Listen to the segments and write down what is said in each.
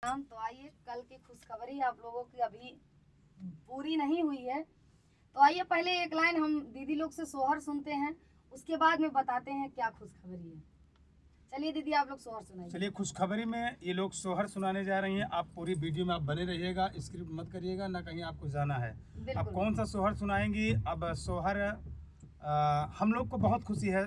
राम। तो आइए, कल की खुशखबरी आप लोगों की अभी पूरी नहीं हुई है, तो आइए पहले एक लाइन हम दीदी लोग से सोहर सुनते हैं, उसके बाद में बताते हैं क्या खुशखबरी है। चलिए दीदी, आप लोग सोहर सुनाइए। चलिए, खुशखबरी में ये लोग सोहर सुनाने जा रही हैं। आप पूरी वीडियो में आप बने रहिएगा, स्क्रिप्ट मत करिएगा, ना कहीं आपको जाना है। अब कौन सा सोहर सुनाएंगी? अब सोहर हम लोग को बहुत खुशी है,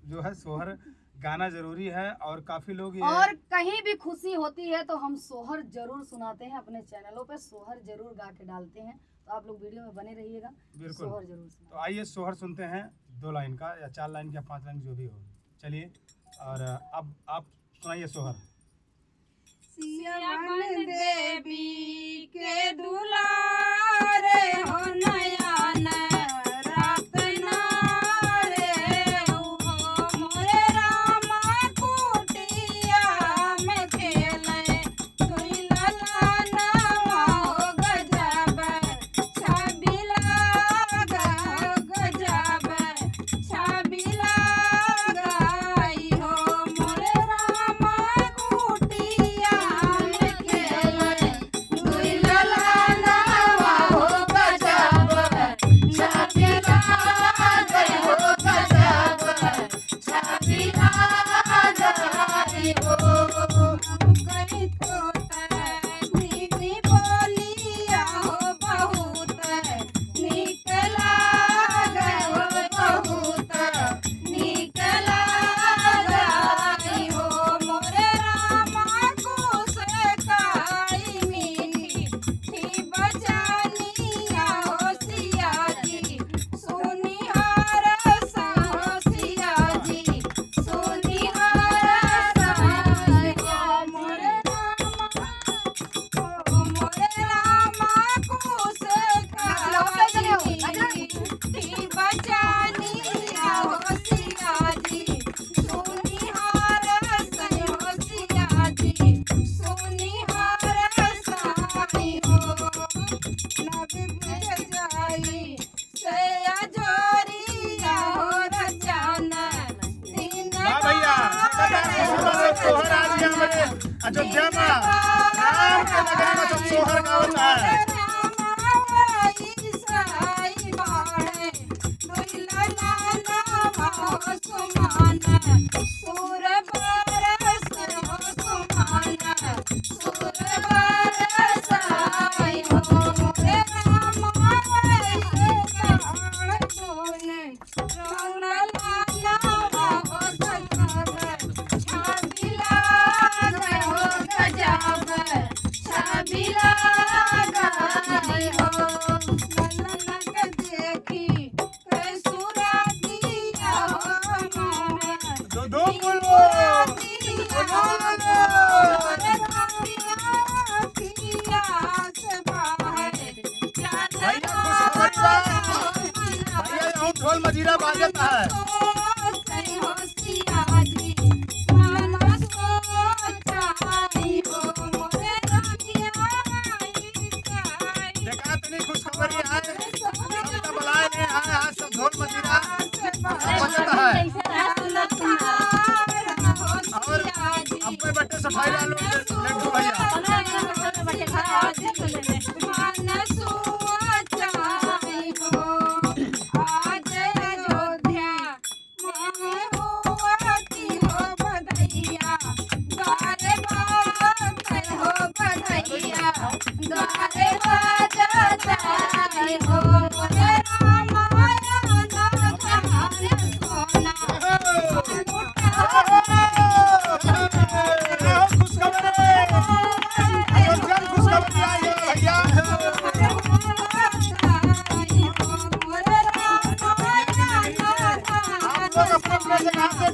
जो है सोहर गाना जरूरी है और काफी लोग और कहीं भी खुशी होती है तो हम सोहर जरूर सुनाते हैं, अपने चैनलों पे सोहर जरूर गा के डालते हैं, तो आप लोग वीडियो में बने रहिएगा। बिल्कुल, सोहर जरूर सुनाते। तो आइए सोहर सुनते हैं, 2 लाइन का या 4 लाइन का, 5 लाइन जो भी हो। चलिए, और अब आप सुनाइए सोहर। सियावन देवी के दुलारे हो नयन रात नारे हो मोरे रामा कुटिया में खेले तुई ललाना हो गजब छबिला गजब छबिला गाई हो मोरे रामा कुटिया में खेले तुई ललाना हो गजब छबिला गई हो गजब छबिला गाई हो कहीं तो नी बोलिया हो बहुत निकला गए हो बहुत निकला गई हो मोरे रामा को से काई मीठी थी बचानिया हो सिया जी सुनिहार साहसिया जी सुनिहार साहसिया मोरे रामा को से काई थी बचानिया हो सिया जी सुनिहार साहसिया जी सुनिहार साई हो नबी पे जाई से अजोरिया हो रचना दिन वाह भैया, सोहर आज यहाँ हमारे अयोध्या में राम के नगरी में सब सोहर गावता है। छबिला गाई हो ललन के देखी कैसुरा दिया हो मोहन दो बोलो, भैया ढोल मजीरा बाजता है। देखा इतनी खुशखबरी है, सब तो बुलाए नहीं आए, आज सब ढोल मजीरा बजता है। और अपने बट्टे सफाई वालों लड्डू भैया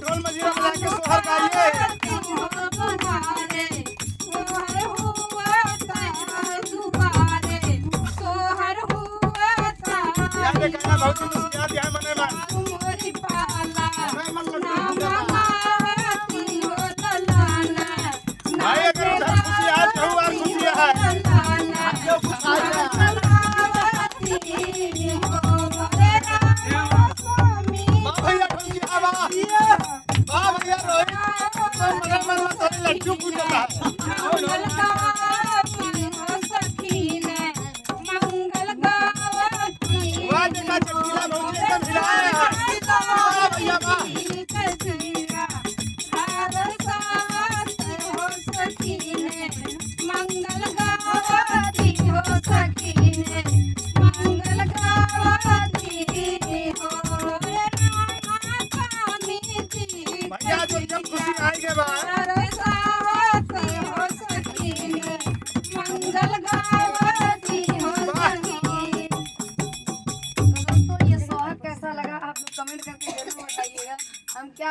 ढोल मजीरा बजा के सोहर गाइए। याद कहना बहुत ही मुश्किल है मने में। भाई अगर उधर खुशी आज कहूँ और खुशी है, जो खुश आ जाए। वाह भैया ढोल की आवाज़, वाह भैया रोहित, तो मन में तो लड्डू पूछ रहा है।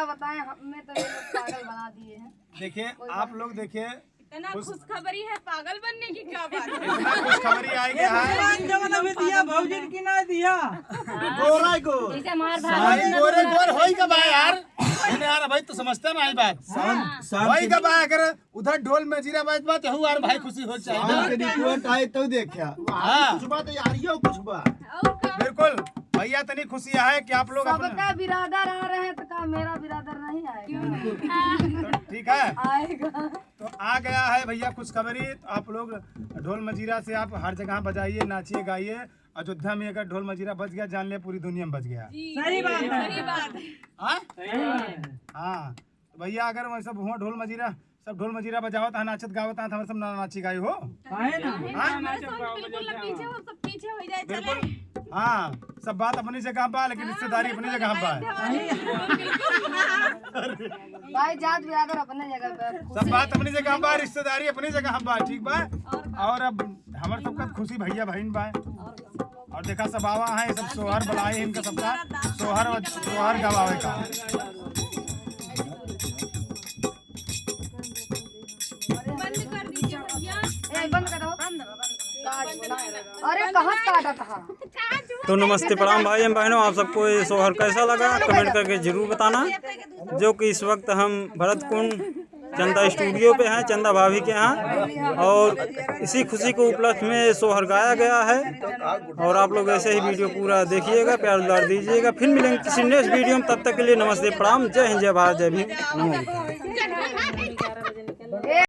क्या बताएं, हमें तो ये लोग पागल बना दिए हैं। देखिए आप लोग देखिए इतना खुशखबरी है, पागल बनने की क्या बात है। इतना खुशखबरी आई है जमाना में दिया भौजी की ना दिया गोरा को भाई गोरे गोर होई कब आया यार मैंने यार भाई तो समझते ना आई बात होई कब आया अगर उधर ढोल में जीरा बात हो यार भाई खुशी हो चाहिए रिपोर्ट आए तो देखा हाँ कुछ बात यार ये कुछ बात और क्या? बिल्कुल भैया तनी खुशी है कि आप लोग अपना सबका बिरादर आ रहे हैं तो क्या मेरा बिरादर नहीं आएगा? तो ठीक है आएगा। तो आ गया है भैया खुशखबरी। तो आप लोग ढोल मजीरा से आप हर जगह बजाइए, नाचिए, गाइए। अयोध्या में अगर ढोल मजीरा बज गया जान लिया पूरी दुनिया में बच गया। सही बात है। सही बात है। हाँ सही बात है। हाँ तो भैया अगर वैसा हुआ ढोल मजीरा सब ढोल मजीरा बजावत है, नाचत गावत है, हमारे सब नाची गाई हो। है ना हमारे साथ बिल्कुल ना पीछे हो, सब पीछे हो जाए चले। बिल्कुल हाँ सब बात अपनी जगह बा लेकिन रिश्तेदारी अपनी जगह बा। भाई जात बिरादर अपने जगह पे, सब बात अपनी जगह बा, रिश्तेदारी अपनी जगह बा, ठीक बा। और अब हमारे सबका खुशी भैया बहन बा। और देखा सब आवा है, सब सोहर बुलाए इनका सबका सोहर गवावे का। बंद कर दीजिए भैया। ए, बंद करो। अरे कहाँ काटा था? तो नमस्ते प्रणाम भाई एवं बहनों, आप सबको ये सोहर कैसा लगा कमेंट करके जरूर बताना। जो कि इस वक्त हम भरत कुंड चंदा स्टूडियो पे हैं, चंदा भाभी के यहाँ, और इसी खुशी को उपलक्ष्य में सोहर गाया गया है। और आप लोग ऐसे ही वीडियो पूरा देखिएगा, प्यार दुलार दीजिएगा। फिर मिलेंगे किसी नेक्स्ट वीडियो में, तब तक के लिए नमस्ते प्रणाम, जय हिंद, जय भारत, जय भीम, नमो बुद्धाय।